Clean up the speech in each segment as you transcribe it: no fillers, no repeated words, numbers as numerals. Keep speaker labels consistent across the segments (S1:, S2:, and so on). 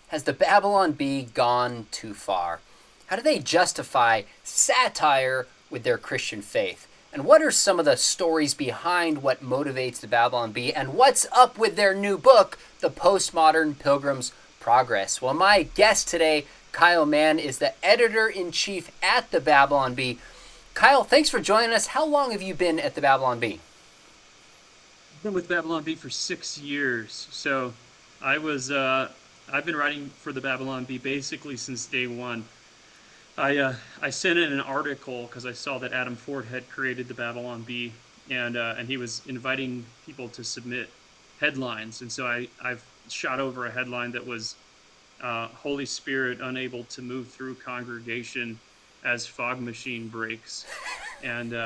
S1: Has the Babylon Bee gone too far? How do they justify satire with their Christian faith? And what are some of the stories behind what motivates the Babylon Bee? And what's up with their new book, The Postmodern Pilgrims Progress? Well, my guest today, Kyle Mann, is the editor-in-chief at the Babylon Bee. Kyle, thanks for joining us. How long have you been at the Babylon Bee?
S2: I've been with Babylon Bee for 6 years. So I was I've been writing for the Babylon Bee basically since day one. I sent in an article because I saw that Adam Ford had created the Babylon Bee, and he was inviting people to submit headlines. And so I've shot over a headline that was Holy Spirit unable to move through congregation as fog machine breaks. And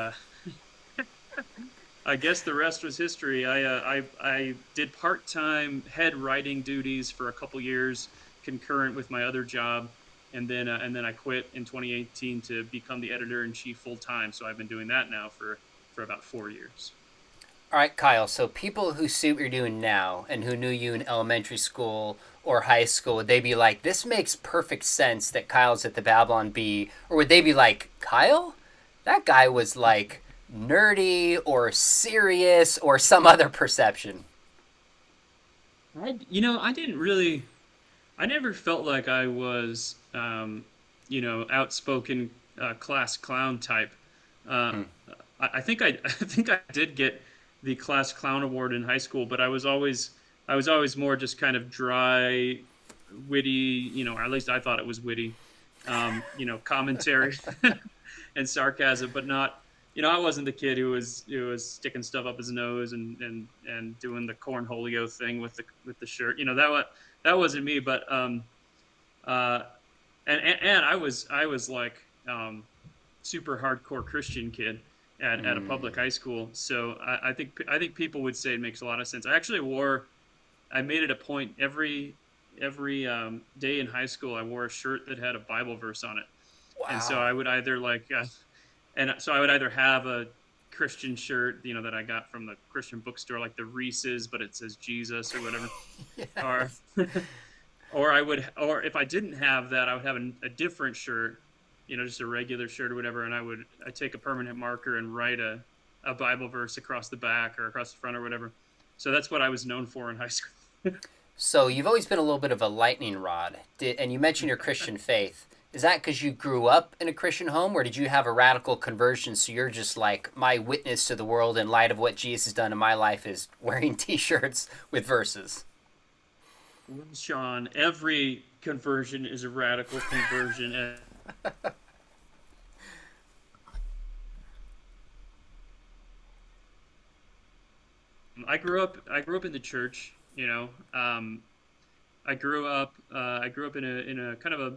S2: I guess the rest was history. I did part-time head writing duties for a couple years, concurrent with my other job, and then I quit in 2018 to become the editor in chief full time. So I've been doing that now for about 4 years.
S1: All right, Kyle. So people who see what you're doing now and who knew you in elementary school or high school, would they be like, this makes perfect sense that Kyle's at the Babylon Bee? Or would they be like, Kyle? That guy was like nerdy or serious or some other perception.
S2: I didn't really, I never felt like I was, outspoken class clown type. Uh,
S1: Hmm.
S2: I think I think I did get the class clown award in high school, but I was always more just kind of dry, witty, or at least I thought it was witty, commentary and sarcasm, but not. I wasn't the kid who was sticking stuff up his nose and doing the cornholio thing with the shirt. That wasn't me. But uh, and I was like super hardcore Christian kid at a public high school. So I think people would say it makes a lot of sense. I made it a point every day in high school. I wore a shirt that had a Bible verse on it, and so
S1: Wow.
S2: I would either I would either have a Christian shirt, that I got from the Christian bookstore, like the Reese's, but it says Jesus or whatever, or or if I didn't have that, I would have a different shirt, just a regular shirt or whatever, and I take a permanent marker and write a Bible verse across the back or across the front or whatever. So that's what I was known for in high school.
S1: So you've always been a little bit of a lightning rod. And you mentioned your Christian faith. Is that because you grew up in a Christian home, or did you have a radical conversion? So you're just like, my witness to the world in light of what Jesus has done in my life is wearing t shirts with verses.
S2: Well, Sean, every conversion is a radical conversion. And I grew up in the church. I grew up in a kind of a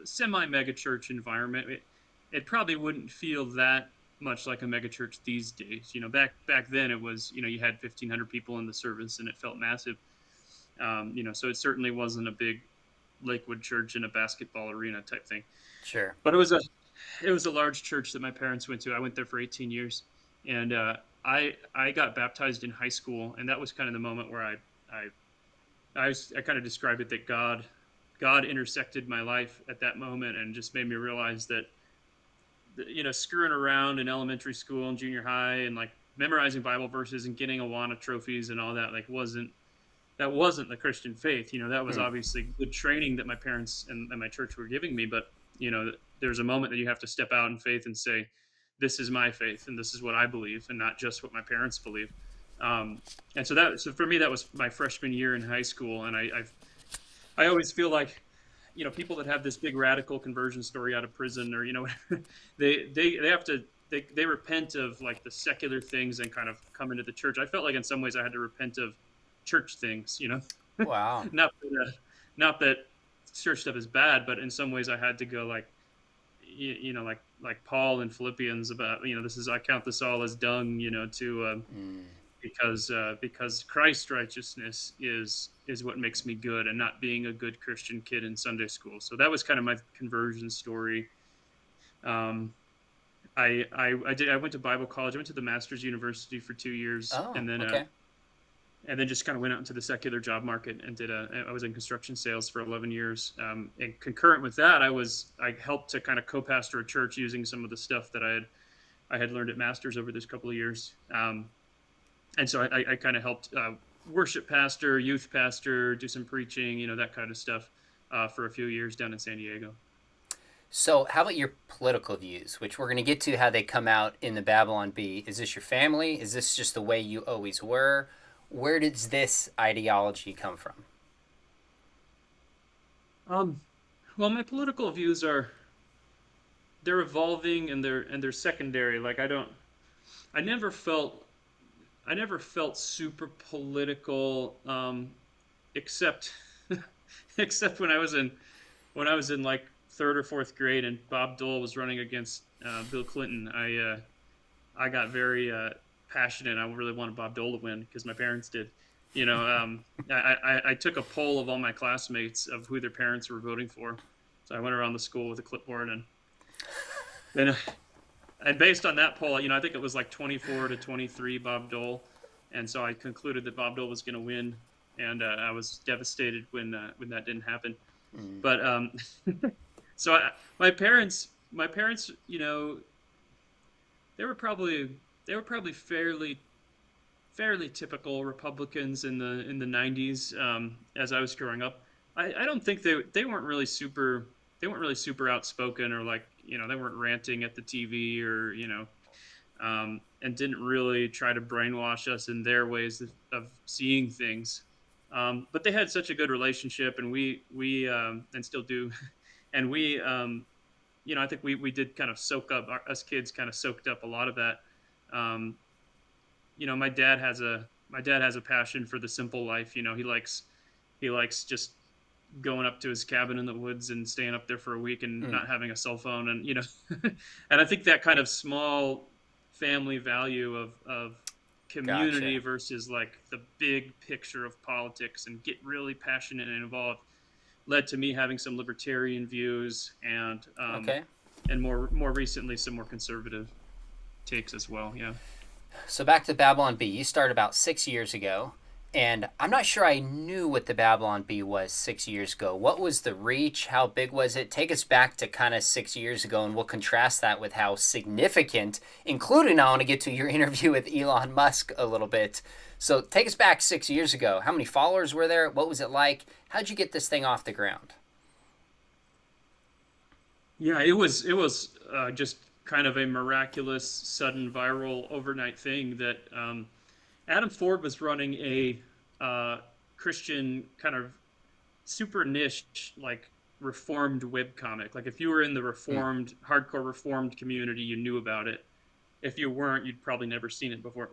S2: semi mega church environment. It probably wouldn't feel that much like a mega church these days. Back then it was, you had 1,500 people in the service and it felt massive. So it certainly wasn't a big Lakewood church in a basketball arena type thing.
S1: Sure.
S2: But it was a large church that my parents went to. I went there for 18 years, and I got baptized in high school, and that was kind of the moment where I I kind of described it that God intersected my life at that moment and just made me realize that screwing around in elementary school and junior high and like memorizing Bible verses and getting Awana trophies and all that wasn't the Christian faith. That was
S1: Hmm.
S2: obviously good training that my parents and my church were giving me, but there's a moment that you have to step out in faith and say, this is my faith and this is what I believe and not just what my parents believe. And so for me, that was my freshman year in high school. And I always feel like, people that have this big radical conversion story out of prison or, they have to, they repent of like the secular things and kind of come into the church. I felt like in some ways I had to repent of church things,
S1: Wow.
S2: not that, not that church stuff is bad, but in some ways I had to go like, like Paul in Philippians about, this is, I count this all as dung, to, because Christ's righteousness is what makes me good, and not being a good Christian kid in Sunday school. So that was kind of my conversion story. Um, I went to Bible college. I went to the Master's University for 2 years,
S1: Oh,
S2: and then
S1: okay.
S2: and then just kind of went out into the secular job market and I was in construction sales for 11 years. And concurrent with that, I helped to kind of co-pastor a church using some of the stuff that I had learned at Masters over this couple of years. And so I kind of helped worship pastor, youth pastor, do some preaching, that kind of stuff for a few years down in San Diego.
S1: So, how about your political views, which we're going to get to how they come out in the Babylon Bee? Is this your family? Is this just the way you always were? Where does this ideology come from?
S2: Um, well, my political views they're evolving and they're secondary. Like I never felt I never felt super political, except except when I was in like third or fourth grade and Bob Dole was running against Bill Clinton. I got very passionate. I really wanted Bob Dole to win because my parents did. I took a poll of all my classmates of who their parents were voting for. So I went around the school with a clipboard and and based on that poll, I think it was like 24-23 Bob Dole, and so I concluded that Bob Dole was going to win, and I was devastated when that didn't happen.
S1: Mm.
S2: But so my parents, they were probably they were probably fairly typical Republicans in the 90s as I was growing up. I don't think they weren't really super outspoken or like they weren't ranting at the TV or and didn't really try to brainwash us in their ways of seeing things. But they had such a good relationship, and we and still do, and I think we did kind of soak up us kids kind of soaked up a lot of that. Um, my dad has a passion for the simple life. He likes just going up to his cabin in the woods and staying up there for a week and
S1: Mm.
S2: not having a cell phone, and and I think that kind of small family value of community
S1: Gotcha.
S2: versus like the big picture of politics and get really passionate and involved led to me having some libertarian views
S1: Okay.
S2: and more recently some more conservative takes as well. Yeah.
S1: So back to Babylon Bee. You started about 6 years ago, and I'm not sure I knew what the Babylon Bee was 6 years ago. What was the reach? How big was it? Take us back to kind of 6 years ago, and we'll contrast that with how significant, including I want to get to your interview with Elon Musk a little bit. So take us back 6 years ago. How many followers were there? What was it like? How'd you get this thing off the ground?
S2: Yeah, it was just kind of a miraculous, sudden, viral, overnight thing that Adam Ford was running a Christian kind of super niche, like reformed web comic. Like if you were in the
S1: Mm.
S2: reformed, hardcore reformed community, you knew about it. If you weren't, you'd probably never seen it before.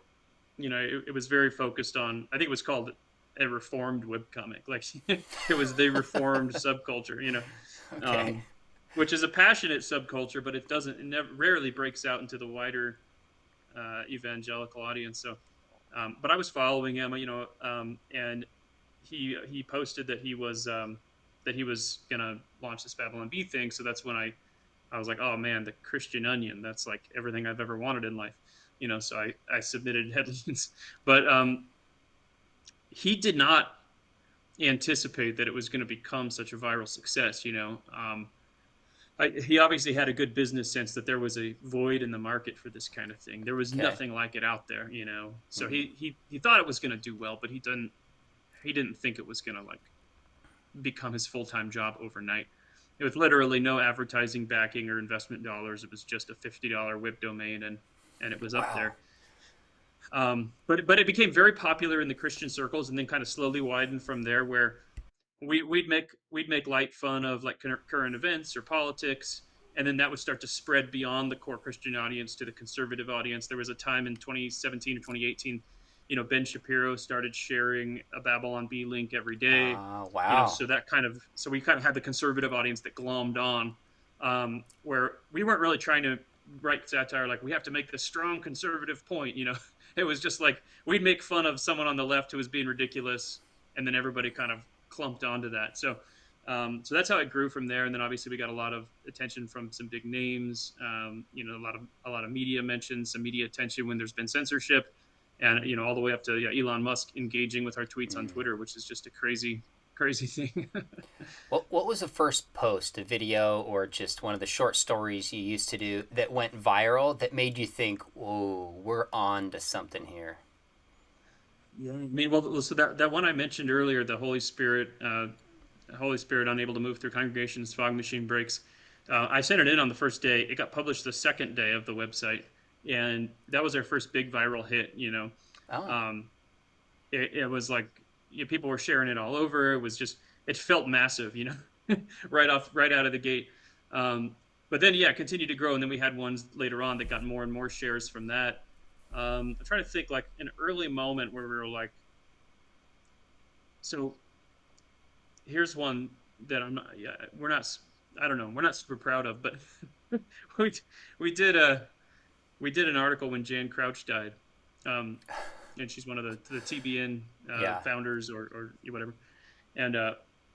S2: It was very focused on. I think it was called a reformed web comic. Like it was the reformed subculture.
S1: Okay.
S2: Um, which is a passionate subculture, but it never rarely breaks out into the wider evangelical audience. So, but I was following him, and he posted that he was gonna launch this Babylon Bee thing. So that's when I was like, oh man, the Christian Onion. That's like everything I've ever wanted in life. So I submitted headlines, but he did not anticipate that it was going to become such a viral success. He obviously had a good business sense that there was a void in the market for this kind of thing. There was
S1: Okay.
S2: nothing like it out there. So
S1: Mm.
S2: he thought it was going to do well, but he didn't think it was going to like become his full-time job overnight. With literally no advertising backing or investment dollars, it was just a $50 web domain, and it was up
S1: Wow.
S2: there. But it became very popular in the Christian circles, and then kind of slowly widened from there, where we'd make light fun of like current events or politics, and then that would start to spread beyond the core Christian audience to the conservative audience. There was a time in 2017 or 2018, Ben Shapiro started sharing a Babylon Bee link every day.
S1: Wow.
S2: So we kind of had the conservative audience that glommed on, where we weren't really trying to write satire like we have to make this strong conservative point. It was just like we'd make fun of someone on the left who was being ridiculous, and then everybody kind of clumped onto that. So that's how it grew from there. And then obviously we got a lot of attention from some big names. A lot of media mentions, some media attention when there's been censorship. and all the way up to Elon Musk engaging with our tweets on Twitter, which is just a crazy thing.
S1: What was the first post, a video, or just one of the short stories you used to do that went viral that made you think, "Whoa, we're on to something here"?
S2: Yeah, I mean, well, so that one I mentioned earlier, the Holy Spirit unable to move through congregations, fog machine breaks. I sent it in on the first day. It got published the second day of the website, and that was our first big viral hit.
S1: Oh,
S2: Um, it was like people were sharing it all over. It felt massive, right out of the gate. Um, but then it continued to grow, and then we had ones later on that got more and more shares from that. I'm trying to think like an early moment where we were like, so here's one that I'm not, yeah, we're not, I don't know, we're not super proud of, but we we did an article when Jan Crouch died, um, and she's one of the TBN
S1: yeah.
S2: founders or whatever, and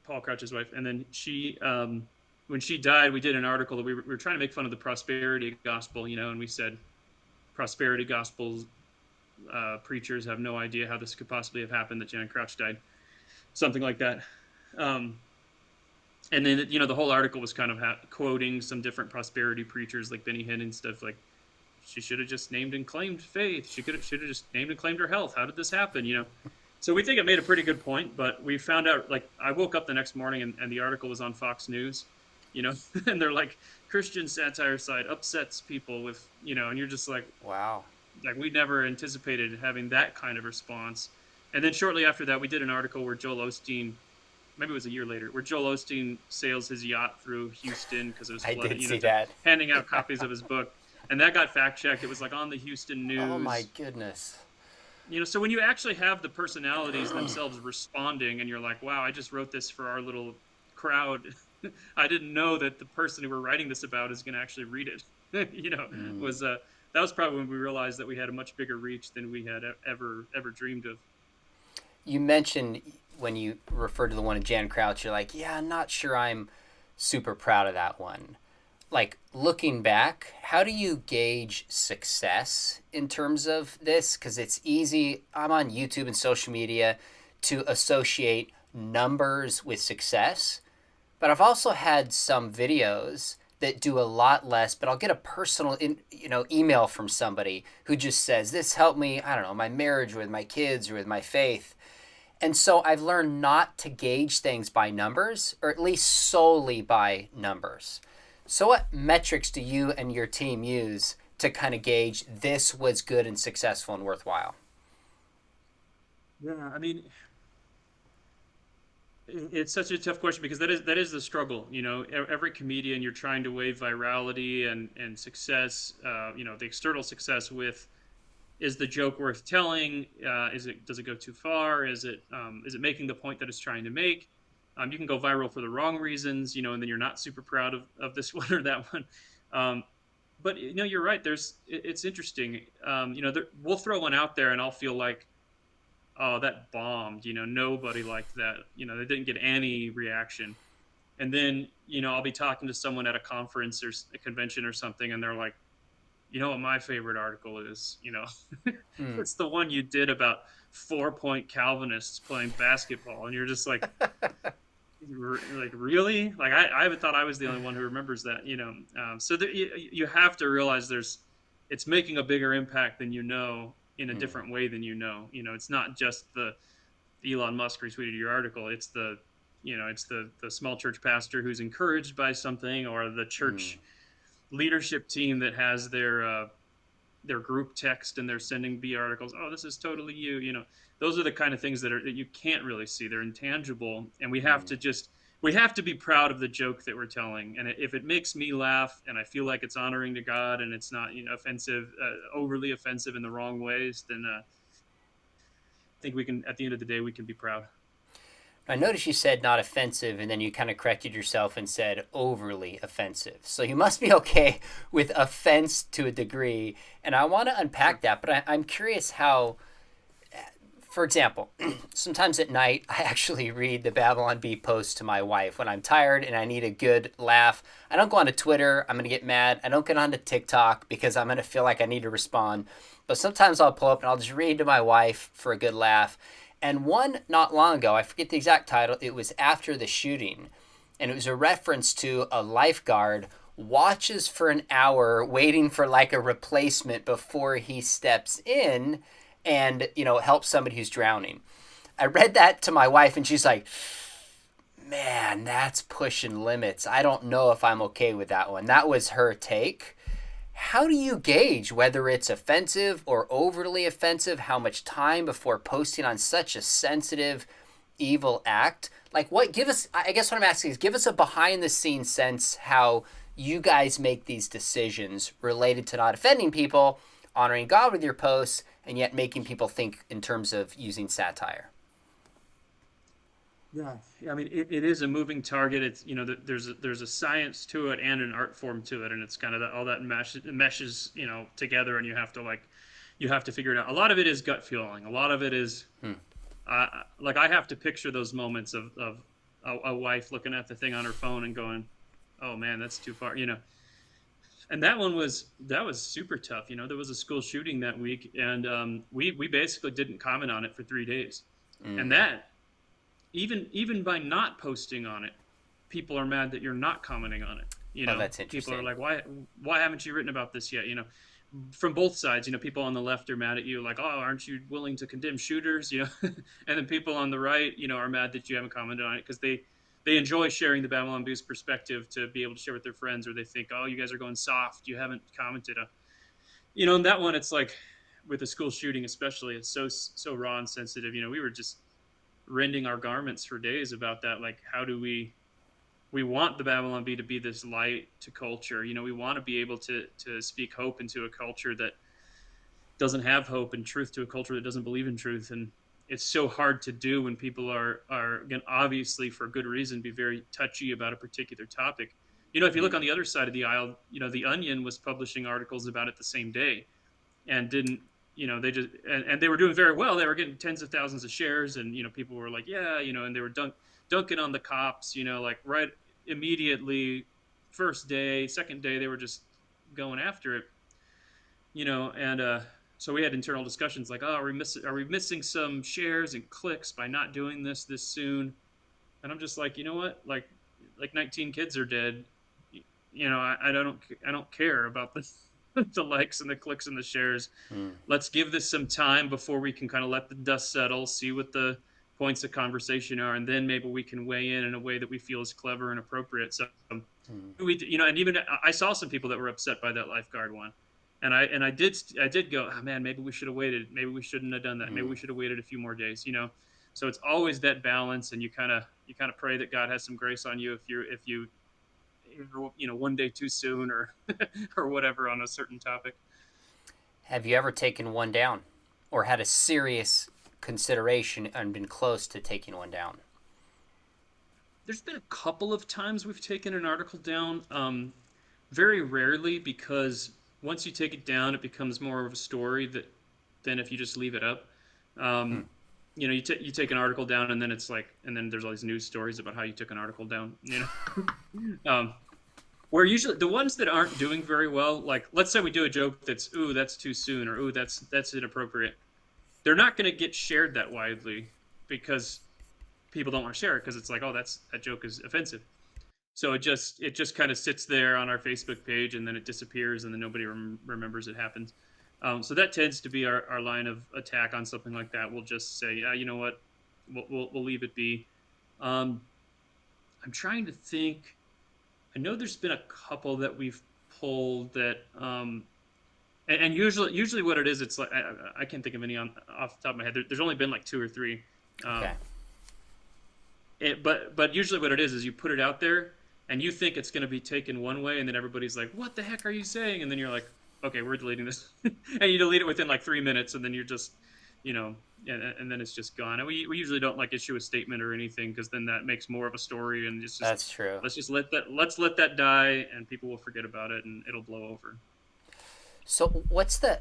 S2: Paul Crouch's wife, and then she when she died, we did an article that we were trying to make fun of the prosperity gospel, and we said prosperity gospels preachers have no idea how this could possibly have happened that Jan Crouch died, something like that. Um, and then the whole article was kind of quoting some different prosperity preachers like Benny Hinn and stuff like she should have just named and claimed faith. Should have just named and claimed her health. How did this happen? So we think it made a pretty good point, but we found out like I woke up the next morning and the article was on Fox News, and they're like Christian satire site upsets people with and you're just
S1: Wow.
S2: like we never anticipated having that kind of response. And then shortly after that, we did an article where Joel Osteen, maybe it was a year later, where Joel Osteen sails his yacht through Houston because it was
S1: I
S2: flooded,
S1: did see that.
S2: handing out copies of his book. And that got fact checked. It was like on the Houston news.
S1: Oh my goodness.
S2: So when you actually have the personalities themselves responding and you're like, wow, I just wrote this for our little crowd. I didn't know that the person who we're writing this about is going to actually read it. Was that was probably when we realized that we had a much bigger reach than we had ever dreamed of.
S1: You mentioned when you referred to the one of Jan Crouch, you're like, yeah, I'm not sure I'm super proud of that one. Like, looking back, how do you gauge success in terms of this? Because it's easy, I'm on YouTube and social media, to associate numbers with success. But I've also had some videos that do a lot less, but I'll get a personal email from somebody who just says, this helped me, I don't know, my marriage, with my kids, or with my faith. And so I've learned not to gauge things by numbers, or at least solely by numbers. So what metrics do you and your team use to kind of gauge this was good and successful and worthwhile?
S2: Yeah, I mean, it's such a tough question because that is the struggle. Every comedian, you're trying to weigh virality and success. The external success with, is the joke worth telling? Does it go too far? Is it making the point that it's trying to make? You can go viral for the wrong reasons, and then you're not super proud of this one or that one. But you're right. It's interesting. We'll throw one out there, and I'll feel like, oh, that bombed. Nobody liked that. They didn't get any reaction. And then I'll be talking to someone at a conference or a convention or something, and they're like, you know what my favorite article is? It's the one you did about 4-point Calvinists playing basketball, and you're just like. Like really? Like I thought I was the only one who remembers that. So you have to realize it's making a bigger impact than in a different way than it's not just the Elon Musk retweeted your article. It's the small church pastor who's encouraged by something, or the church leadership team that has their group text and they're sending B articles. Oh, this is totally you. Those are the kind of things that you can't really see. They're intangible, and we have to be proud of the joke that we're telling. And if it makes me laugh and I feel like it's honoring to God and it's not offensive, overly offensive in the wrong ways, then I think we can. At the end of the day, we can be proud.
S1: I noticed you said not offensive, and then you kind of corrected yourself and said overly offensive. So you must be okay with offense to a degree. And I want to unpack that, but I'm curious how, For example, sometimes at night I actually read the Babylon Bee post to my wife when I'm tired and I need a good laugh. I don't go onto Twitter, I'm going to get mad. I don't get onto TikTok because I'm going to feel like I need to respond. But sometimes I'll pull up and I'll just read to my wife for a good laugh. And one not long ago, I forget the exact title, it was after the shooting. And it was a reference to a lifeguard watches for an hour waiting for like a replacement before he steps in and, help somebody who's drowning. I read that to my wife and she's like, man, that's pushing limits. I don't know if I'm okay with that one. That was her take. How do you gauge whether it's offensive or overly offensive? How much time before posting on such a sensitive, evil act? Like, I guess what I'm asking is give us a behind the scenes sense how you guys make these decisions related to not offending people, honoring God with your posts, and yet making people think in terms of using satire.
S2: Yeah, I mean, it is a moving target. It's there's a science to it and an art form to it, and it's kind of all that meshes together, and you have to figure it out. A lot of it is gut feeling. A lot of it is like I have to picture those moments of a wife looking at the thing on her phone and going, "Oh man, that's too far," And that was super tough. There was a school shooting that week, and we basically didn't comment on it for 3 days, and that. Even by not posting on it, people are mad that you're not commenting on it.
S1: Oh, that's interesting.
S2: People are like, why haven't you written about this yet? From both sides. People on the left are mad at you, like, oh, aren't you willing to condemn shooters? And then people on the right, are mad that you haven't commented on it because they enjoy sharing the Babylon Bee's perspective to be able to share with their friends, or they think, oh, you guys are going soft, you haven't commented. And that one, it's like with a school shooting, especially, it's so raw and sensitive. We were just rending our garments for days about that. Like, how do we want the Babylon Bee to be this light to culture? We want to be able to speak hope into a culture that doesn't have hope, and truth to a culture that doesn't believe in truth. And it's so hard to do when people are again, obviously for good reason, be very touchy about a particular topic. If you look on the other side of the aisle, the Onion was publishing articles about it the same day and didn't, they just, and they were doing very well. They were getting tens of thousands of shares, and, people were like, yeah, and they were dunking on the cops, like right immediately, first day, second day, they were just going after it, and so we had internal discussions like, oh, are we missing some shares and clicks by not doing this soon? And I'm just like, you know what, like 19 kids are dead. I don't care about this. The likes and the clicks and the shares. Let's give this some time before we can kind of let the dust settle, see what the points of conversation are, and then maybe we can weigh in a way that we feel is clever and appropriate. So and even I saw some people that were upset by that lifeguard one, and I did go, oh, man, maybe we should have waited, maybe we shouldn't have done that, maybe we should have waited a few more days. So it's always that balance, and you kind of pray that God has some grace on you if you one day too soon or or whatever on a certain topic.
S1: Have you ever taken one down or had a serious consideration and been close to taking one down?
S2: There's been a couple of times we've taken an article down, very rarely, because once you take it down, it becomes more of a story than if you just leave it up. You take an article down, and then it's like, and then there's all these news stories about how you took an article down. Where usually the ones that aren't doing very well, like let's say we do a joke that's, ooh, that's too soon, or ooh, that's inappropriate. They're not going to get shared that widely because people don't want to share it because it's like, oh, that joke is offensive. So it just kind of sits there on our Facebook page, and then it disappears, and then nobody remembers it happened. So that tends to be our line of attack on something like that. We'll just say, yeah, you know what, we'll leave it be. I'm trying to think. I know there's been a couple that we've pulled that, and usually what it is, it's like I can't think of any off the top of my head. There's only been like 2 or 3.
S1: Okay.
S2: But usually what it is you put it out there, and you think it's going to be taken one way, and then everybody's like, "What the heck are you saying?" And then you're like, "Okay, we're deleting this," and you delete it within like 3 minutes, and then you're just, and then it's just gone. And we usually don't like issue a statement or anything, because then that makes more of a story, and it's just,
S1: that's true.
S2: Let's let that die, and people will forget about it, and it'll blow over.
S1: So what's the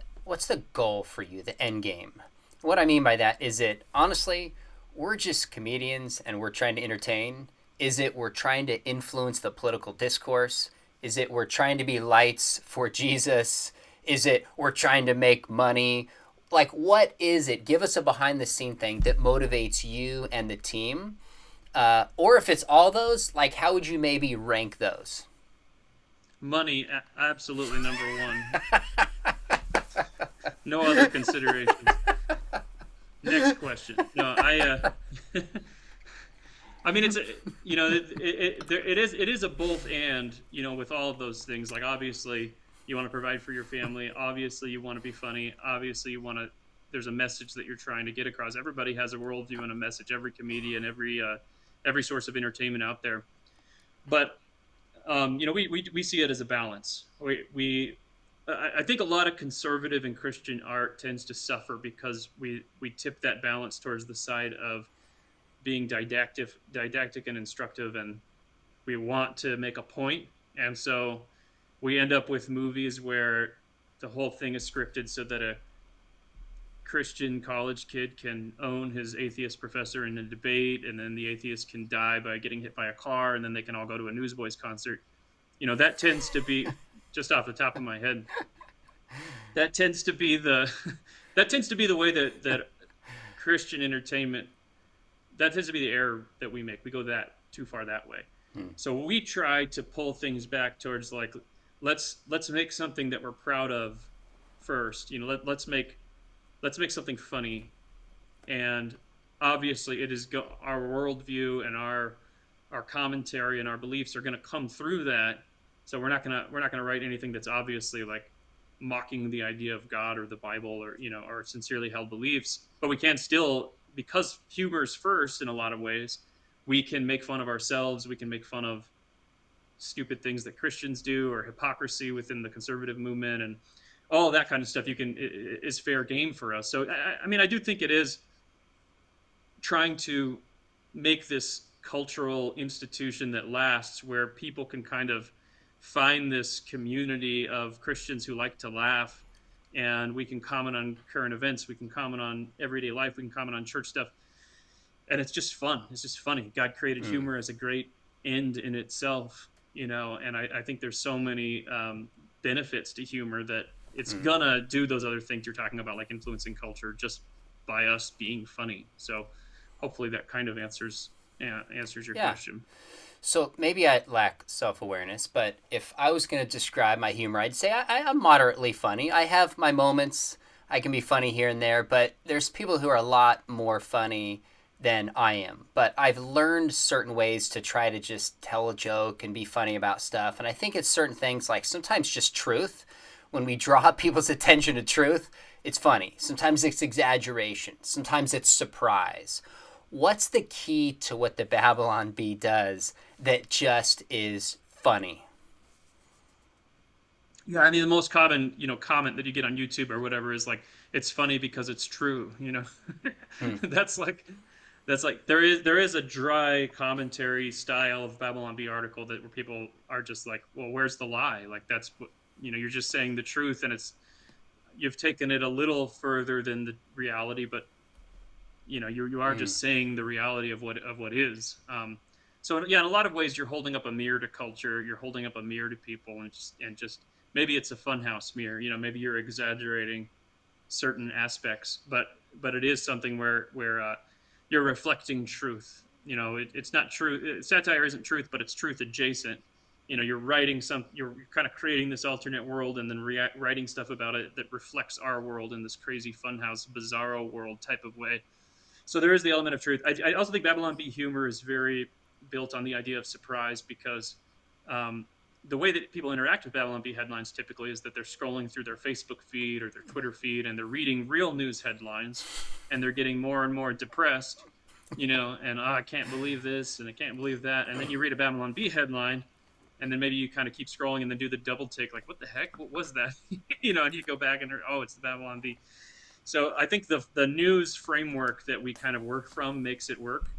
S1: goal for you, the end game? What I mean by that is it honestly, we're just comedians and we're trying to entertain? Is it we're trying to influence the political discourse? Is it we're trying to be lights for Jesus? Is it we're trying to make money? Like, what is it? Give us a behind the scene thing that motivates you and the team. Or if it's all those, like, how would you maybe rank those?
S2: Money, absolutely number one. No other considerations. Next question. No, I mean, it's a, it is a both and, with all of those things. Like, obviously, you want to provide for your family. Obviously, you want to be funny. Obviously, there's a message that you're trying to get across. Everybody has a worldview and a message. Every comedian, every source of entertainment out there. But we see it as a balance. I think a lot of conservative and Christian art tends to suffer because we tip that balance towards the side of being didactic and instructive, and we want to make a point, and so we end up with movies where the whole thing is scripted so that a Christian college kid can own his atheist professor in a debate, and then the atheist can die by getting hit by a car, and then they can all go to a Newsboys concert. That tends to be, just off the top of my head, that tends to be the that tends to be the way that Christian entertainment, that tends to be the error that we make. We go that too far that way. So we try to pull things back towards, like, let's make something that we're proud of first. Let's make something funny, and obviously it is our worldview and our commentary and our beliefs are going to come through that. So we're not gonna write anything that's obviously, like, mocking the idea of God or the Bible, or our sincerely held beliefs. But we can still, because humor's first in a lot of ways, we can make fun of ourselves. We can make fun of stupid things that Christians do, or hypocrisy within the conservative movement, and all that kind of stuff. Is fair game for us. So I mean, I do think it is trying to make this cultural institution that lasts, where people can kind of find this community of Christians who like to laugh, and we can comment on current events, we can comment on everyday life, we can comment on church stuff, and it's just fun. It's just funny. God created humor as a great end in itself, and I think there's so many benefits to humor that it's gonna do those other things you're talking about, like influencing culture, just by us being funny. So hopefully that kind of answers your question.
S1: So maybe I lack self-awareness, but if I was going to describe my humor, I'd say I'm moderately funny. I have my moments. I can be funny here and there, but there's people who are a lot more funny than I am. But I've learned certain ways to try to just tell a joke and be funny about stuff. And I think it's certain things, like sometimes just truth. When we draw people's attention to truth, it's funny. Sometimes it's exaggeration. Sometimes it's surprise. What's the key to what the Babylon Bee does that just is funny?
S2: Yeah, I mean, the most common, comment that you get on YouTube or whatever is like, it's funny because it's true, That's like there is a dry commentary style of Babylon Bee article where people are just like, well, where's the lie? Like, that's what, you're just saying the truth, and you've taken it a little further than the reality, but you are just saying the reality of what is. So yeah, in a lot of ways, you're holding up a mirror to culture. You're holding up a mirror to people, and just maybe it's a funhouse mirror. Maybe you're exaggerating certain aspects, but it is something where you're reflecting truth. It's not true. Satire isn't truth, but it's truth adjacent. You're writing you're kind of creating this alternate world, and then writing stuff about it that reflects our world in this crazy funhouse, bizarro world type of way. So there is the element of truth. I also think Babylon Bee humor is very built on the idea of surprise, because the way that people interact with Babylon Bee headlines typically is that they're scrolling through their Facebook feed or their Twitter feed, and they're reading real news headlines, and they're getting more and more depressed, and I can't believe this, and I can't believe that. And then you read a Babylon Bee headline, and then maybe you kind of keep scrolling and then do the double take, like, what the heck? What was that? And you go back and, oh, it's the Babylon Bee. So I think the news framework that we kind of work from makes it work,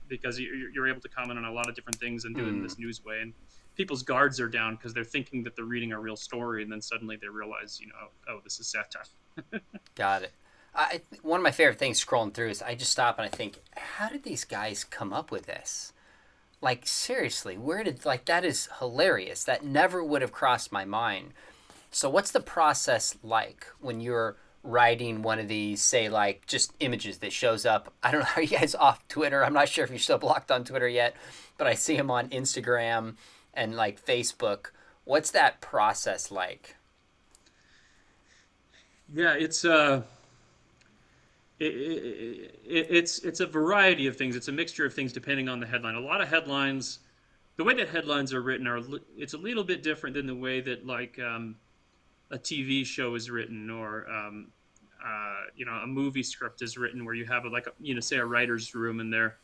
S2: because you're able to comment on a lot of different things and do it in this news way. And people's guards are down because they're thinking that they're reading a real story, and then suddenly they realize, oh, this is satire.
S1: Got it. One of my favorite things scrolling through is I just stop and I think, how did these guys come up with this? Like, seriously, where did, like, that is hilarious. That never would have crossed my mind. So, what's the process like when you're writing one of these, say, like, just images that shows up? I don't know, are you guys off Twitter? I'm not sure if you're still blocked on Twitter yet, but I see them on Instagram and, like, Facebook. What's that process like?
S2: Yeah, it's a variety of things. It's a mixture of things depending on the headline. A lot of headlines, the way that headlines are written it's a little bit different than the way that like a TV show is written, or a movie script is written, where you have say a writer's room and they're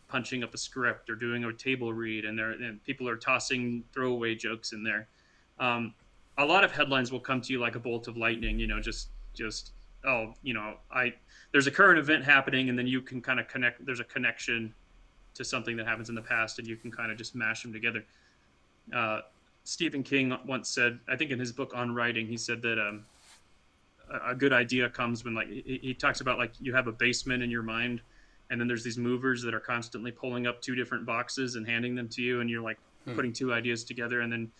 S2: punching up a script or doing a table read, and people are tossing throwaway jokes in there. A lot of headlines will come to you like a bolt of lightning. Just oh, I there's a current event happening, and then you can kind of connect. There's a connection to something that happens in the past, and you can kind of just mash them together. Stephen King once said, I think in his book on writing, he said that a good idea comes when, like, he talks about, like, you have a basement in your mind, and then there's these movers that are constantly pulling up two different boxes and handing them to you, and you're like putting two ideas together, and then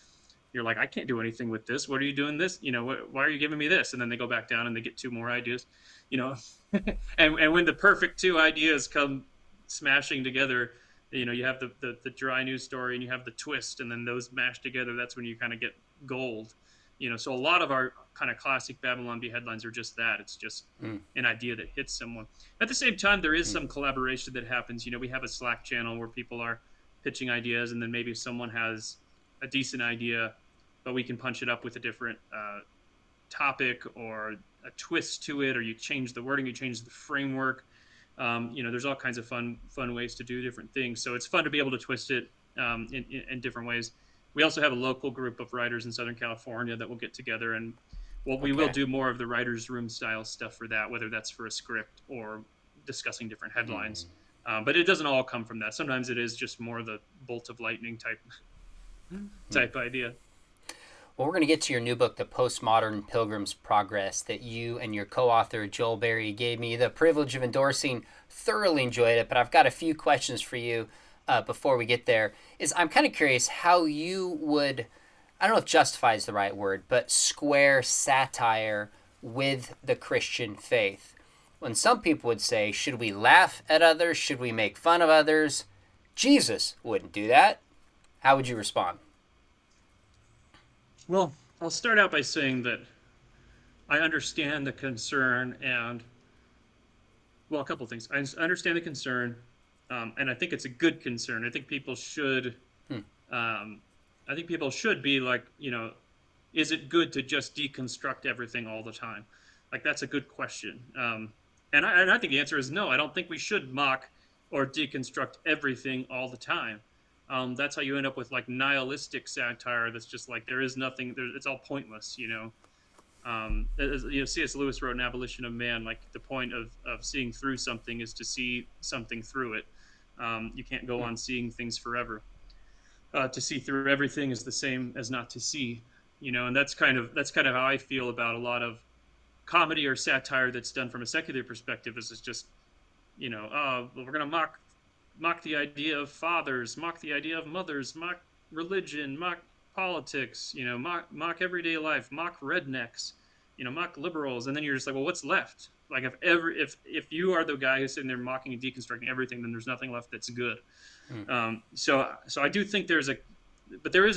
S2: you're like, I can't do anything with this. What are you doing this? Why are you giving me this? And then they go back down and they get two more ideas, and when the perfect two ideas come smashing together, you have the dry news story and you have the twist, and then those mashed together, that's when you kind of get gold. So a lot of our kind of classic Babylon Bee headlines are just that. It's just an idea that hits someone. At the same time, there is some collaboration that happens. We have a Slack channel where people are pitching ideas, and then maybe someone has a decent idea, but we can punch it up with a different topic or a twist to it, or you change the wording, you change the framework. There's all kinds of fun ways to do different things. So it's fun to be able to twist it in different ways. We also have a local group of writers in Southern California that will get together, and we will do more of the writer's room style stuff for that, whether that's for a script or discussing different headlines. But it doesn't all come from that. Sometimes it is just more the bolt of lightning type idea.
S1: Well, we're going to get to your new book, The Postmodern Pilgrims Progress, that you and your co-author, Joel Berry, gave me the privilege of endorsing. Thoroughly enjoyed it, but I've got a few questions for you before we get there. I'm kind of curious how you would, I don't know if justify is the right word, but square satire with the Christian faith. When some people would say, should we laugh at others? Should we make fun of others? Jesus wouldn't do that. How would you respond?
S2: Well, I'll start out by saying that I understand the concern, and, well, a couple of things. I understand the concern, and I think it's a good concern. I think people should, be like, is it good to just deconstruct everything all the time? Like, that's a good question. And I think the answer is no. I don't think we should mock or deconstruct everything all the time. That's how you end up with, like, nihilistic satire that's just like, there is nothing, it's all pointless. C.S. Lewis wrote An Abolition of Man. Like, the point of seeing through something is to see something through it. You can't go on seeing things forever. To see through everything is the same as not to see. And that's kind of how I feel about a lot of comedy or satire that's done from a secular perspective. Is it's just, we're going to mock the idea of fathers, mock the idea of mothers, mock religion, mock politics, mock everyday life, mock rednecks, mock liberals, and then you're just like, well, what's left? Like, if you are the guy who's sitting there mocking and deconstructing everything, then there's nothing left that's good. So I do think there is a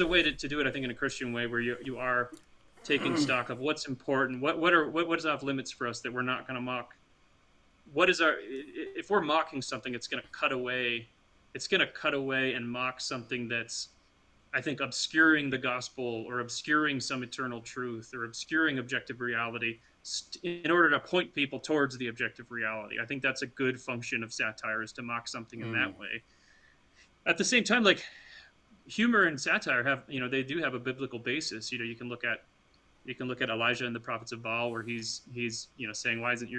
S2: way to do it. I think in a Christian way, where you are taking stock of what's important, what is off limits for us that we're not going to mock. If we're mocking something, it's going to cut away and mock something that's, I think, obscuring the gospel or obscuring some eternal truth or obscuring objective reality in order to point people towards the objective reality. I think that's a good function of satire, is to mock something in that way. At the same time, like, humor and satire have, they do have a biblical basis. You can look at Elijah and the prophets of Baal, where he's saying, why isn't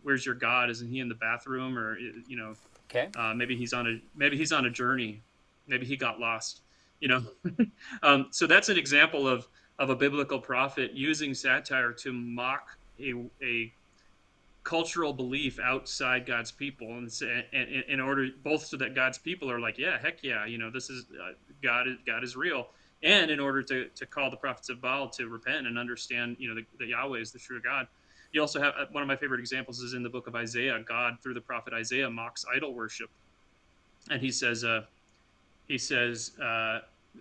S2: where's your God? Isn't he in the bathroom? Or
S1: Okay.
S2: Maybe he's on a journey. Maybe he got lost. So that's an example of a biblical prophet using satire to mock a cultural belief outside God's people, and in order both so that God's people are like, yeah, heck yeah, this is God is real, and in order to call the prophets of Baal to repent and understand, that Yahweh is the true God. You also have one of my favorite examples is in the book of Isaiah. God, through the prophet Isaiah, mocks idol worship, and he says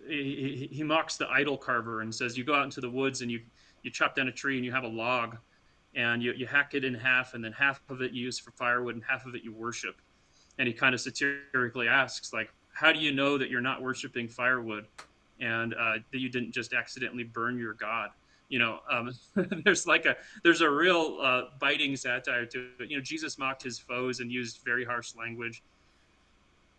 S2: he mocks the idol carver and says, you go out into the woods and you chop down a tree and you have a log and you hack it in half, and then half of it you use for firewood and half of it you worship. And he kind of satirically asks, like, how do you know that you're not worshiping firewood and that you didn't just accidentally burn your god? There's there's a real biting satire to it. Jesus mocked his foes and used very harsh language.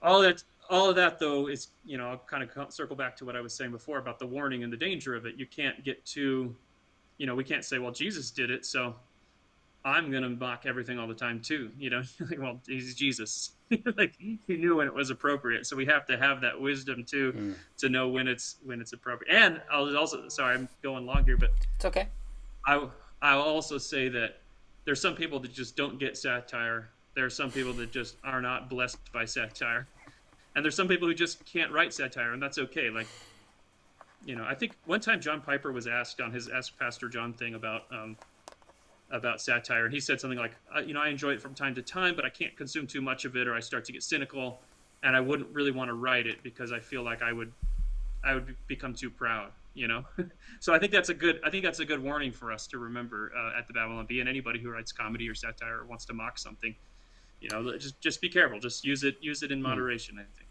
S2: All of that though is, I'll kind of circle back to what I was saying before about the warning and the danger of it. You can't get too, we can't say, well, Jesus did it, so I'm gonna mock everything all the time too. Like, well, he's Jesus. Like, he knew when it was appropriate. So we have to have that wisdom too, to know when it's appropriate. And I'll also, sorry, I'm going long here, but
S1: It's okay.
S2: I'll also say that there's some people that just don't get satire. There are some people that just are not blessed by satire, and there's some people who just can't write satire, and that's okay. Like, I think one time John Piper was asked on his Ask Pastor John thing about satire, and he said something like, I enjoy it from time to time, but I can't consume too much of it, or I start to get cynical, and I wouldn't really want to write it because I feel like I would become too proud. So I think that's a good warning for us to remember at the Babylon Bee, and anybody who writes comedy or satire or wants to mock something, just be careful. Just use it in moderation, I think.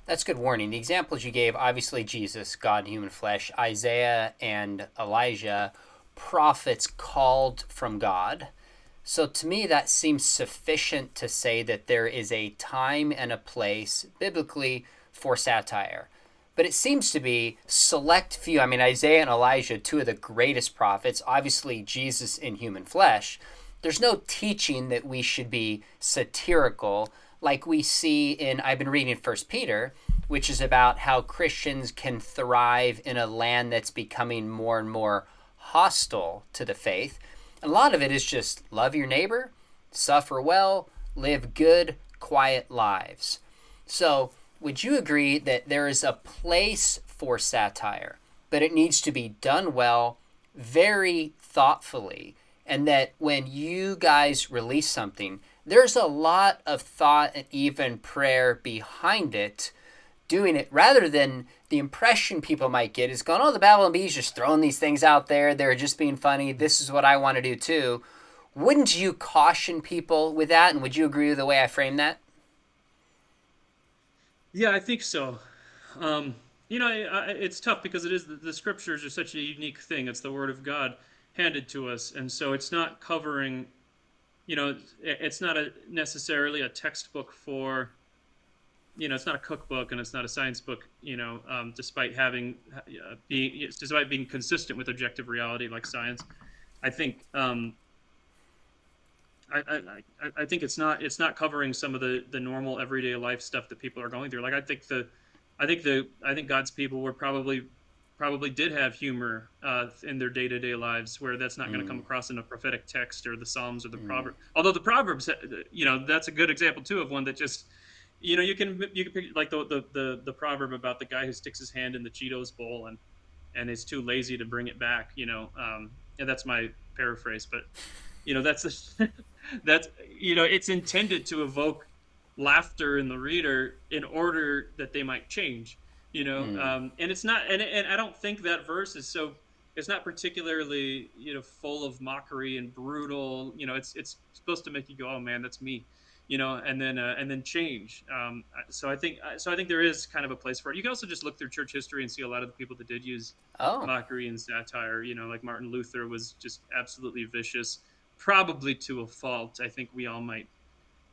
S1: That's good warning. The examples you gave, obviously Jesus, God in human flesh, Isaiah and Elijah, prophets called from God. So to me, that seems sufficient to say that there is a time and a place biblically for satire. But it seems to be select few. I mean, Isaiah and Elijah, two of the greatest prophets, obviously Jesus in human flesh. There's no teaching that we should be satirical like we see in, I've been reading 1 Peter, which is about how Christians can thrive in a land that's becoming more and more hostile to the faith. And a lot of it is just love your neighbor, suffer well, live good, quiet lives. So would you agree that there is a place for satire, but it needs to be done well, very thoughtfully, and that when you guys release something, there's a lot of thought and even prayer behind it, doing it, rather than the impression people might get is going, oh, the Babylon Bee's just throwing these things out there. They're just being funny. This is what I want to do too. Wouldn't you caution people with that? And would you agree with the way I frame that?
S2: Yeah, I think so. It's tough because it is the scriptures are such a unique thing. It's the word of God handed to us, and so it's not covering. It's not necessarily a textbook for. It's not a cookbook and it's not a science book. Despite being consistent with objective reality like science, I think. I think it's not covering some of the normal everyday life stuff that people are going through. Like, I think God's people were probably did have humor in their day-to-day lives, where that's not going to come across in a prophetic text or the Psalms or the Proverbs. Although the Proverbs, that's a good example too of one that just, you can pick, like the proverb about the guy who sticks his hand in the Cheetos bowl and is too lazy to bring it back. And that's my paraphrase, but that's that's it's intended to evoke laughter in the reader in order that they might change. And it's not, and I don't think that verse is so. It's not particularly full of mockery and brutal. It's supposed to make you go, oh man, that's me. And then change. So I think there is kind of a place for it. You can also just look through church history and see a lot of the people that did use mockery and satire. Like Martin Luther was just absolutely vicious, probably to a fault. I think we all might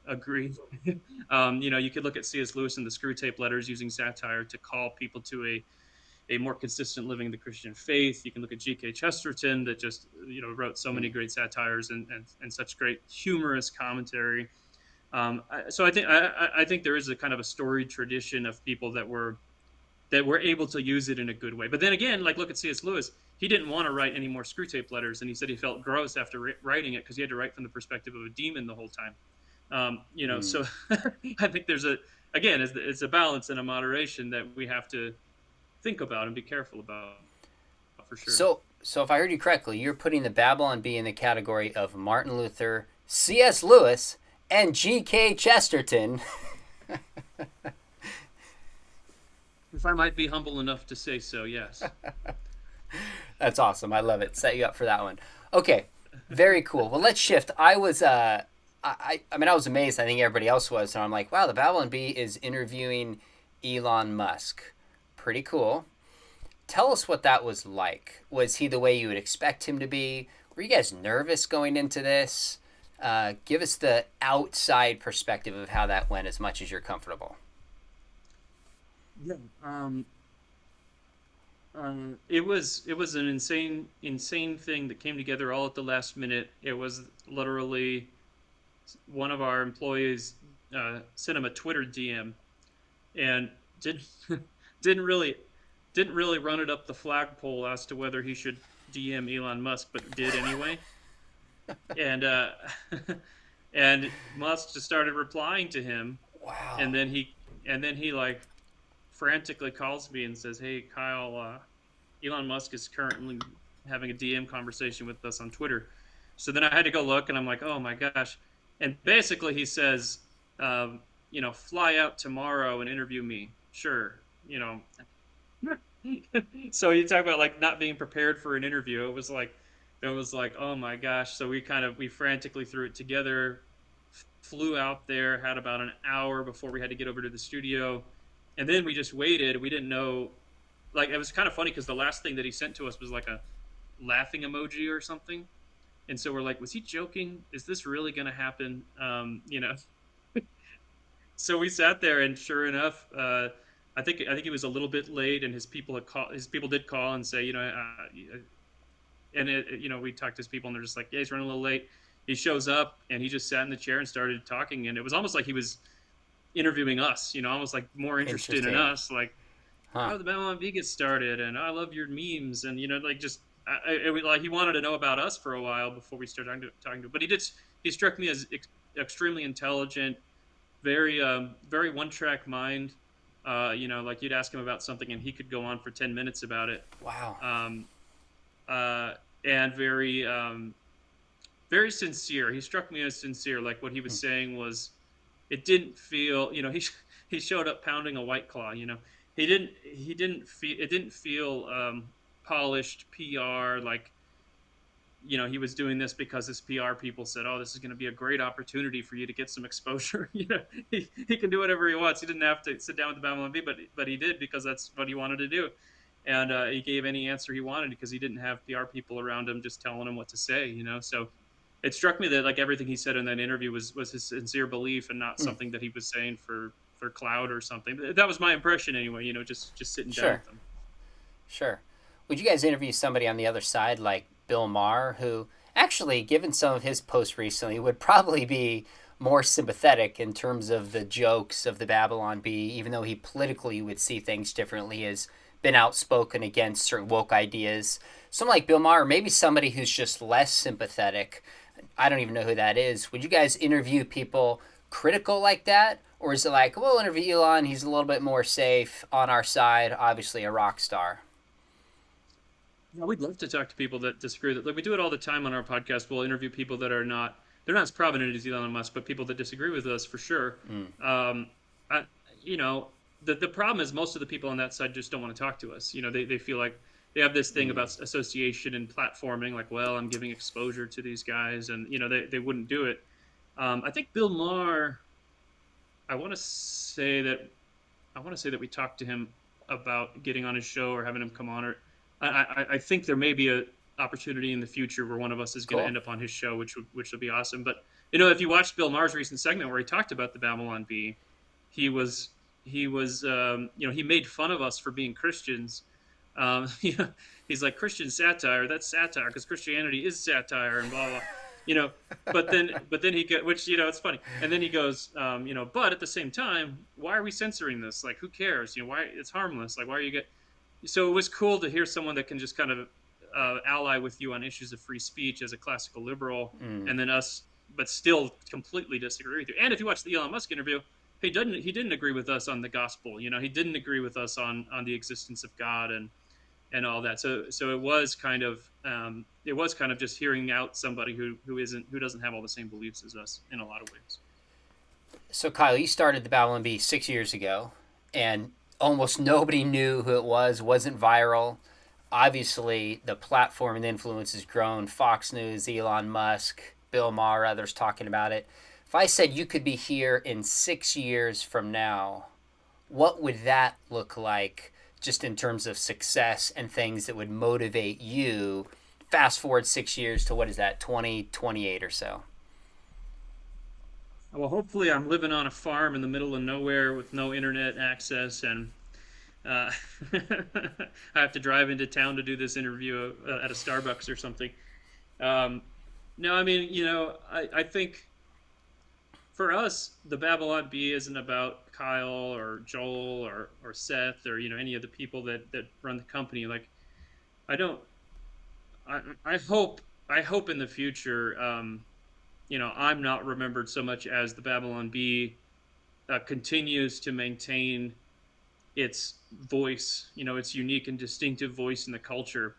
S2: agree. You could look at C.S. Lewis and the Screw Tape Letters using satire to call people to a more consistent living of the Christian faith. You can look at G.K. Chesterton that just wrote so many great satires and such great humorous commentary. So I think there is a kind of a storied tradition of people that were that we're able to use it in a good way. But then again, like look at C.S. Lewis. He didn't want to write any more screw tape letters, and he said he felt gross after writing it because he had to write from the perspective of a demon the whole time.
S1: Mm.
S2: So I think there's it's a balance and a moderation that we have to think about and be careful about for sure.
S1: So if I heard you correctly, you're putting the Babylon Bee in the category of Martin Luther, C.S. Lewis, and G.K. Chesterton.
S2: If I might be humble enough to say so, yes.
S1: That's awesome. I love it. Set you up for that one. Okay, very cool. Well, let's shift. I was I mean, I was amazed. I think everybody else was. And I'm like, wow, the Babylon Bee is interviewing Elon Musk. Pretty cool. Tell us what that was like. Was he the way you would expect him to be? Were you guys nervous going into this? Give us the outside perspective of how that went as much as you're comfortable.
S2: Yeah. It was an insane thing that came together all at the last minute. It was literally one of our employees sent him a Twitter DM and did didn't really didn't really run it up the flagpole as to whether he should DM Elon Musk, but did anyway. And and Musk just started replying to him,
S1: Wow.
S2: and then he like frantically calls me and says, "Hey Kyle, Elon Musk is currently having a DM conversation with us on Twitter." So then I had to go look, and I'm like, "Oh my gosh!" And basically he says, "Fly out tomorrow and interview me." Sure, you know. So you talk about like not being prepared for an interview. It was like, oh my gosh. So we frantically threw it together, flew out there, had about an hour before we had to get over to the studio, and then we just waited. We didn't know, like it was kind of funny because the last thing that he sent to us was like a laughing emoji or something, and so we're like, was he joking? Is this really going to happen? So we sat there, and sure enough, I think he was a little bit late, and his people did call and say, we talked to his people, and they're just like, yeah, he's running a little late. He shows up, and he just sat in the chair and started talking, and it was almost like he was interviewing us, almost like more interested in
S1: Interesting.
S2: us, like
S1: Huh.
S2: how the Babylon Bee gets started, and I love your memes, and like just like he wanted to know about us for a while before we started talking to him. But he struck me as extremely intelligent, very one track mind. Like you'd ask him about something and he could go on for 10 minutes about it.
S1: Wow.
S2: Um, and very sincere. He struck me as sincere. Like what he was saying was, it didn't feel, he showed up pounding a White Claw. He didn't feel, it didn't feel polished PR. Like, he was doing this because his PR people said, "Oh, this is going to be a great opportunity for you to get some exposure." He can do whatever he wants. He didn't have to sit down with the Babylon Bee, but he did because that's what he wanted to do, and he gave any answer he wanted because he didn't have PR people around him just telling him what to say. So it struck me that like everything he said in that interview was his sincere belief and not
S1: Mm.
S2: something that he was saying for clout or something. That was my impression anyway. Just sitting down
S1: Sure.
S2: with him.
S1: Sure. Would you guys interview somebody on the other side like Bill Maher, who actually, given some of his posts recently, would probably be more sympathetic in terms of the jokes of the Babylon Bee, even though he politically would see things differently, has been outspoken against certain woke ideas. Someone like Bill Maher, maybe somebody who's just less sympathetic. I don't even know who that is. Would you guys interview people critical like that? Or is it like, we'll interview Elon, he's a little bit more safe on our side, obviously a rock star?
S2: Yeah, we'd love to talk to people that disagree with it. Like we do it all the time on our podcast. We'll interview people that are not they're not as prominent as Elon Musk, but people that disagree with us for sure.
S1: Mm.
S2: Um, I, you know, the problem is most of the people on that side just don't want to talk to us. They feel like they have this thing
S1: Mm.
S2: about association and platforming, like, well, I'm giving exposure to these guys, and they wouldn't do it. I think Bill Maher. I want to say that we talked to him about getting on his show or having him come on, or I think there may be a opportunity in the future where one of us is going to
S1: Cool.
S2: end up on his show, which would be awesome. But if you watched Bill Maher's recent segment where he talked about the Babylon Bee, he made fun of us for being Christians. Um, you know, he's like, Christian satire, that's satire because Christianity is satire and blah blah. you know. But then he go, which it's funny, and then he goes, but at the same time, why are we censoring this? Like, who cares? Why it's harmless? Like, why are you get? So it was cool to hear someone that can just kind of ally with you on issues of free speech as a classical liberal,
S1: Mm.
S2: and then us, but still completely disagree with you. And if you watch the Elon Musk interview, he didn't agree with us on the gospel. He didn't agree with us on the existence of God and all that. So it was kind of just hearing out somebody who doesn't have all the same beliefs as us in a lot of ways.
S1: So, Kyle, you started the Babylon Bee 6 years ago, and almost nobody knew who it was, wasn't viral. Obviously, the platform and the influence has grown. Fox News, Elon Musk, Bill Maher, others talking about it. If I said you could be here in 6 years from now, what would that look like just in terms of success and things that would motivate you? Fast forward 6 years to what is that, 2028 or so?
S2: Well, hopefully, I'm living on a farm in the middle of nowhere with no internet access, and uh, I have to drive into town to do this interview at a Starbucks or something. Um, no, I mean, I think for us, the Babylon Bee isn't about Kyle or Joel or Seth or any of the people that run the company. Like, I don't. I hope in the future, I'm not remembered so much as the Babylon Bee continues to maintain its voice, its unique and distinctive voice in the culture.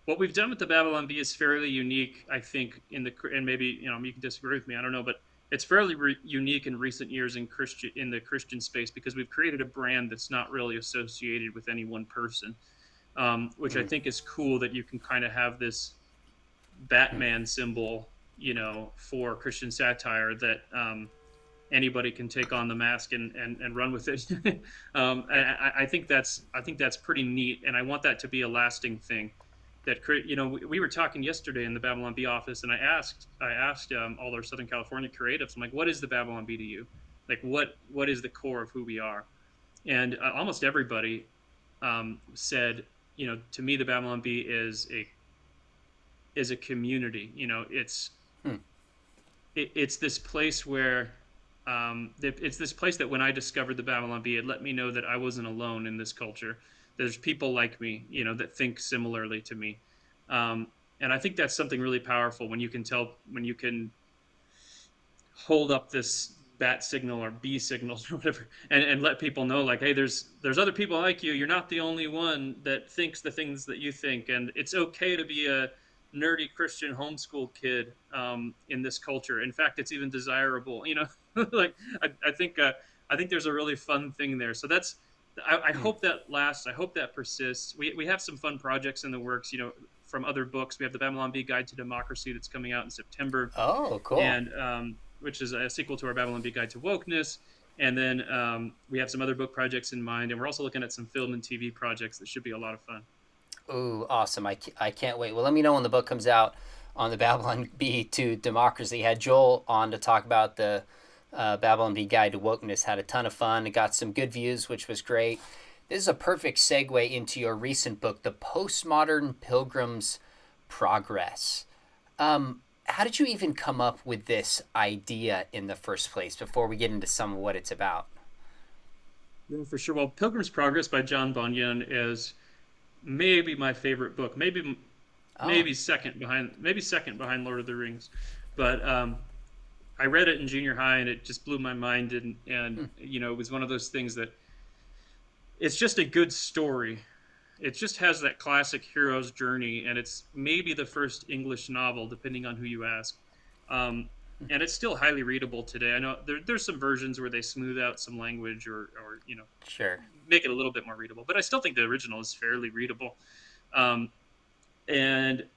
S2: What we've done with the Babylon Bee is fairly unique, I think, and maybe you can disagree with me, I don't know, but it's fairly unique in recent years in the Christian space because we've created a brand that's not really associated with any one person, which I
S1: Mm.
S2: think is cool that you can kind of have this Batman symbol, for Christian satire that anybody can take on the mask and run with it. I think that's pretty neat, and I want that to be a lasting thing. That we were talking yesterday in the Babylon Bee office, and I asked all our Southern California creatives, I'm like, what is the Babylon Bee to you? Like, what is the core of who we are? And almost everybody said, to me, the Babylon Bee is a community.
S1: Hmm.
S2: It's this place where it's this place that when I discovered the Babylon Bee, it let me know that I wasn't alone in this culture. There's people like me, that think similarly to me, and I think that's something really powerful when you can hold up this bat signal or B signal or whatever, and let people know, like, hey, there's other people like you. You're not the only one that thinks the things that you think, and it's okay to be a nerdy Christian homeschool kid in this culture. In fact, it's even desirable. Like I think there's a really fun thing there. So I
S1: Hmm.
S2: hope that lasts. I hope that persists. We have some fun projects in the works. From other books, we have the Babylon Bee Guide to Democracy that's coming out in September,
S1: Oh, cool.
S2: and which is a sequel to our Babylon Bee Guide to Wokeness. And then we have some other book projects in mind, and we're also looking at some film and TV projects that should be a lot of fun.
S1: Ooh, awesome. I can't wait. Well, let me know when the book comes out on the Babylon Bee to Democracy. Had Joel on to talk about the Babylon Bee Guide to Wokeness. Had a ton of fun. It got some good views, which was great. This is a perfect segue into your recent book, The Postmodern Pilgrims Progress. How did you even come up with this idea in the first place before we get into some of what it's about?
S2: Yeah, for sure. Well, Pilgrim's Progress by John Bunyan is maybe my favorite book. Maybe
S1: Oh,
S2: second behind Lord of the Rings. But I read it in junior high, and it just blew my mind. And it was one of those things that it's just a good story. It just has that classic hero's journey, and it's maybe the first English novel, depending on who you ask. Um, and it's still highly readable today. I know there's some versions where they smooth out some language or
S1: sure.
S2: make it a little bit more readable, but I still think the original is fairly readable. Um, and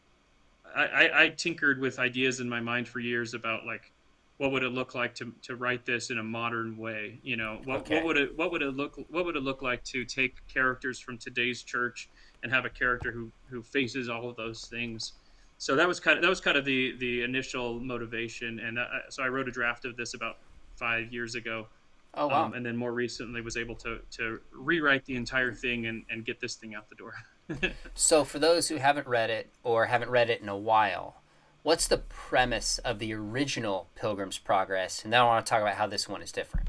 S2: I tinkered with ideas in my mind for years about, like, what would it look like to write this in a modern way? What
S1: Okay.
S2: would it look like to take characters from today's church and have a character who faces all of those things? So that was kind of the initial motivation, and so I wrote a draft of this about 5 years ago,
S1: Oh, wow.
S2: and then more recently was able to rewrite the entire thing and get this thing out the door.
S1: So, for those who haven't read it or haven't read it in a while, What's the premise of the original Pilgrim's Progress? And then I want to talk about how this one is different.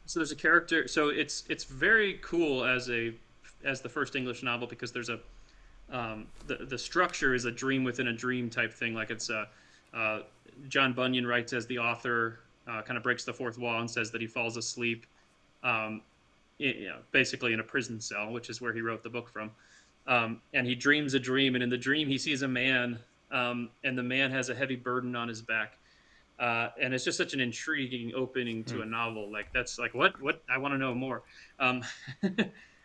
S2: So there's a character. So it's very cool as the first English novel because there's a the structure is a dream within a dream type thing. Like it's uh, John Bunyan writes as the author, kind of breaks the fourth wall and says that he falls asleep, um, basically in a prison cell, which is where he wrote the book from. And he dreams a dream, and in the dream he sees a man, and the man has a heavy burden on his back. And it's just such an intriguing opening to a novel. Like that's like what I want to know more. Um,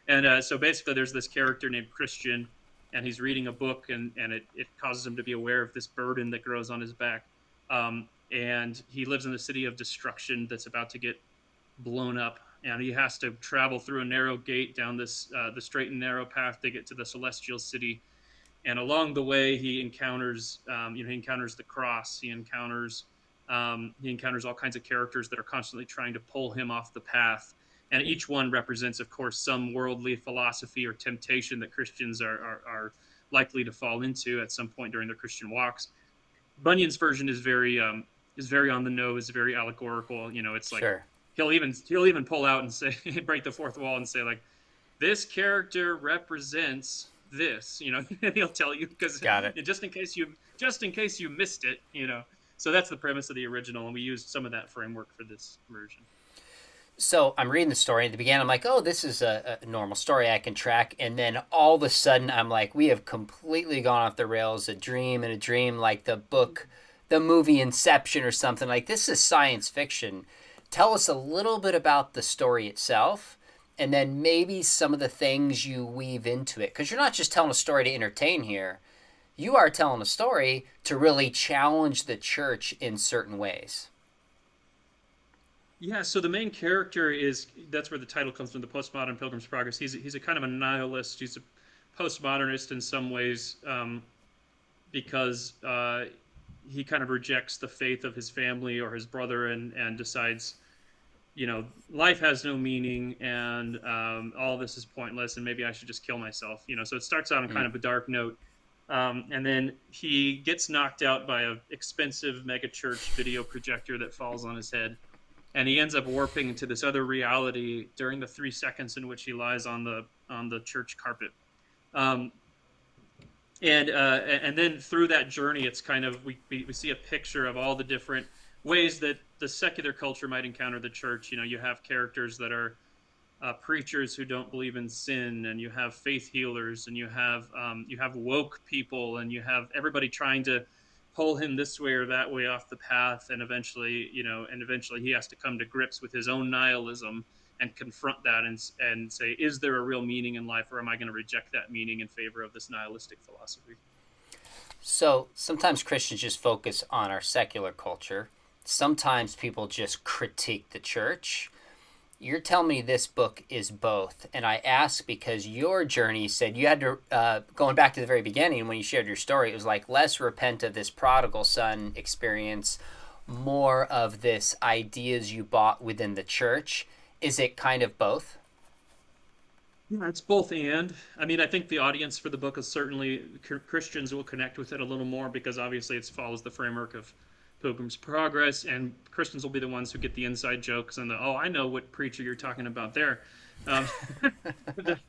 S2: and so basically, there's this character named Christian, and he's reading a book, and it causes him to be aware of this burden that grows on his back. And he lives in the city of destruction that's about to get blown up, and he has to travel through a narrow gate down this the straight and narrow path to get to the celestial city. And along the way, he encounters he encounters the cross. He encounters all kinds of characters that are constantly trying to pull him off the path. And each one represents, of course, some worldly philosophy or temptation that Christians are likely to fall into at some point during their Christian walks. Bunyan's version is very on the nose, very allegorical. You know, it's like
S1: Sure.
S2: he'll even pull out and say break the fourth wall and say like this character represents this, and he'll tell you because
S1: Got it.
S2: just in case you missed it, So that's the premise of the original, and we used some of that framework for this version.
S1: So I'm reading the story. At the beginning, I'm like, oh, this is a normal story I can track. And then all of a sudden, I'm like, we have completely gone off the rails. A dream and a dream, like the book, the movie Inception or something. Like, this is science fiction. Tell us a little bit about the story itself, and then maybe some of the things you weave into it. Because you're not just telling a story to entertain here. You are telling a story to really challenge the church in certain ways.
S2: Yeah, so the main character that's where the title comes from, the postmodern Pilgrim's Progress. He's a kind of a nihilist. He's a postmodernist in some ways, because he kind of rejects the faith of his family or his brother and decides, life has no meaning and all this is pointless and maybe I should just kill myself. So it starts out on kind of a dark note. And then he gets knocked out by an expensive megachurch video projector that falls on his head. And he ends up warping into this other reality during the 3 seconds in which he lies on the church carpet. And then through that journey, it's kind of we see a picture of all the different ways that the secular culture might encounter the church. You have characters that are preachers who don't believe in sin, and you have faith healers, and you have woke people, and you have everybody trying to pull him this way or that way off the path, and eventually he has to come to grips with his own nihilism and confront that and say, is there a real meaning in life, or am I going to reject that meaning in favor of this nihilistic philosophy?
S1: So sometimes Christians just focus on our secular culture. Sometimes people just critique the church. You're telling me this book is both, and I ask because your journey said you had to, going back to the very beginning when you shared your story, it was like less repent of this prodigal son experience, more of this ideas you bought within the church. Is it kind of both?
S2: Yeah, it's both and. I mean, I think the audience for the book is certainly Christians will connect with it a little more because obviously it follows the framework of Pilgrim's Progress, and Christians will be the ones who get the inside jokes and I know what preacher you're talking about there. That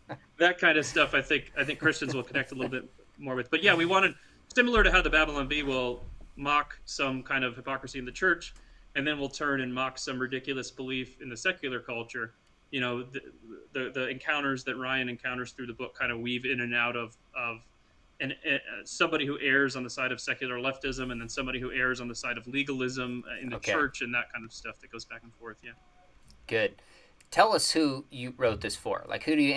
S2: kind of stuff. I think Christians will connect a little bit more with. But yeah, we wanted, similar to how the Babylon Bee will mock some kind of hypocrisy in the church, and then we'll turn and mock some ridiculous belief in the secular culture. The encounters that Ryan encounters through the book kind of weave in and out of somebody who errs on the side of secular leftism, and then somebody who errs on the side of legalism in the church, and that kind of stuff that goes back and forth. Yeah.
S1: Good. Tell us who you wrote this for. Like, who do you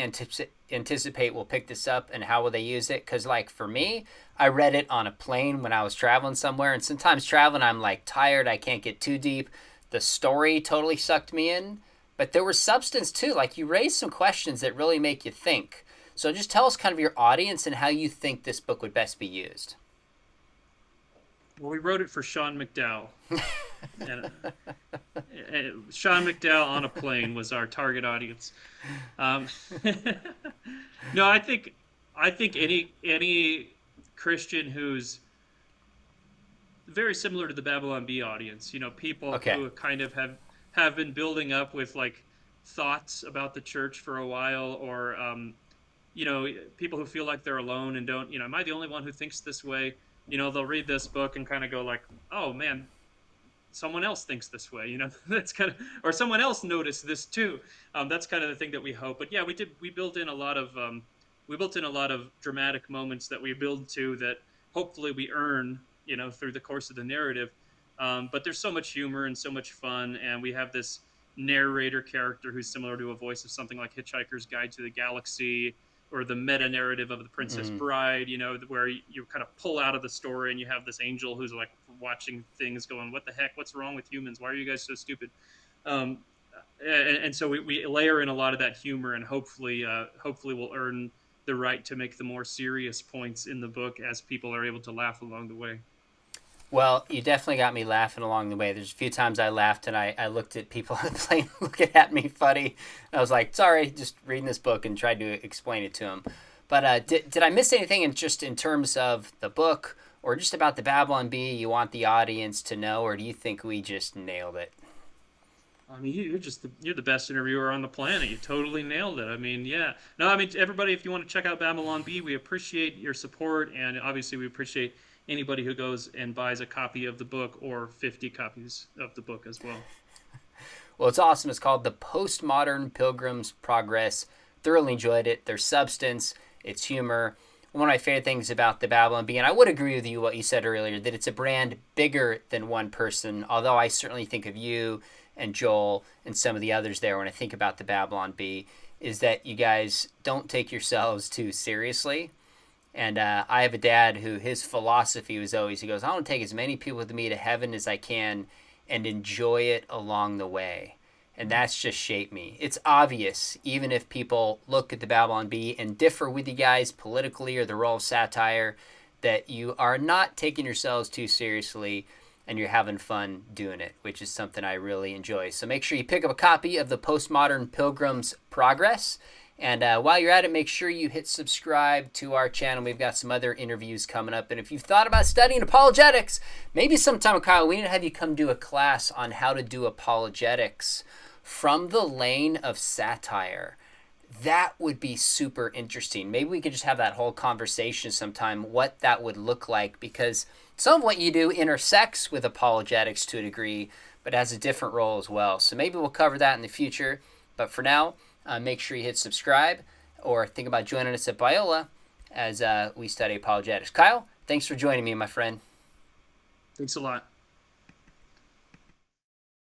S1: anticipate will pick this up, and how will they use it? Because, like, for me, I read it on a plane when I was traveling somewhere, and sometimes traveling, I'm, like, tired. I can't get too deep. The story totally sucked me in, but there was substance, too. Like, you raised some questions that really make you think. So just tell us kind of your audience and how you think this book would best be used.
S2: Well, we wrote it for Sean McDowell. and Sean McDowell on a plane was our target audience. No, I think any Christian who's very similar to the Babylon Bee audience. People
S1: Okay.
S2: who kind of have been building up with like thoughts about the church for a while, or people who feel like they're alone and don't, am I the only one who thinks this way? They'll read this book and kind of go like, oh man, someone else thinks this way. That's kind of, or someone else noticed this too. That's kind of the thing that we hope. But yeah, we built in a lot of dramatic moments that we build to, that hopefully we earn, through the course of the narrative. But there's so much humor and so much fun, and we have this narrator character who's similar to a voice of something like Hitchhiker's Guide to the Galaxy, or the meta narrative of The Princess Bride, where you kind of pull out of the story and you have this angel who's like watching things going, what the heck, what's wrong with humans? Why are you guys so stupid? Um, and so we layer in a lot of that humor, and hopefully we'll earn the right to make the more serious points in the book as people are able to laugh along the way.
S1: Well, you definitely got me laughing along the way. There's a few times I laughed and I looked at people on the plane looking at me funny. I was like, sorry, just reading this book, and tried to explain it to them. But did I miss anything in terms of the book, or just about the Babylon Bee you want the audience to know, or do you think we just nailed it?
S2: I mean, you're the best interviewer on the planet. You totally nailed it. I mean, yeah. No, I mean, everybody, if you want to check out Babylon Bee, we appreciate your support, and obviously we appreciate anybody who goes and buys a copy of the book, or 50 copies of the book as well.
S1: Well, it's awesome. It's called The Postmodern Pilgrims Progress. Thoroughly enjoyed it. There's substance, it's humor. One of my favorite things about the Babylon Bee, and I would agree with you what you said earlier, that it's a brand bigger than one person, although I certainly think of you and Joel and some of the others there when I think about the Babylon Bee, is that you guys don't take yourselves too seriously. And I have a dad who, his philosophy was always, he goes, I want to take as many people with me to heaven as I can and enjoy it along the way. And that's just shaped me. It's obvious, even if people look at the Babylon Bee and differ with you guys politically or the role of satire, that you are not taking yourselves too seriously and you're having fun doing it, which is something I really enjoy. So make sure you pick up a copy of the Postmodern Pilgrims Progress. And while you're at it, make sure you hit subscribe to our channel. We've got some other interviews coming up. And if you've thought about studying apologetics, maybe sometime, Kyle, we need to have you come do a class on how to do apologetics from the lane of satire. That would be super interesting. Maybe we could just have that whole conversation sometime, what that would look like, because some of what you do intersects with apologetics to a degree, but has a different role as well. So maybe we'll cover that in the future. But for now, make sure you hit subscribe, or think about joining us at Biola as we study apologetics. Kyle, thanks for joining me, my friend.
S2: Thanks a lot.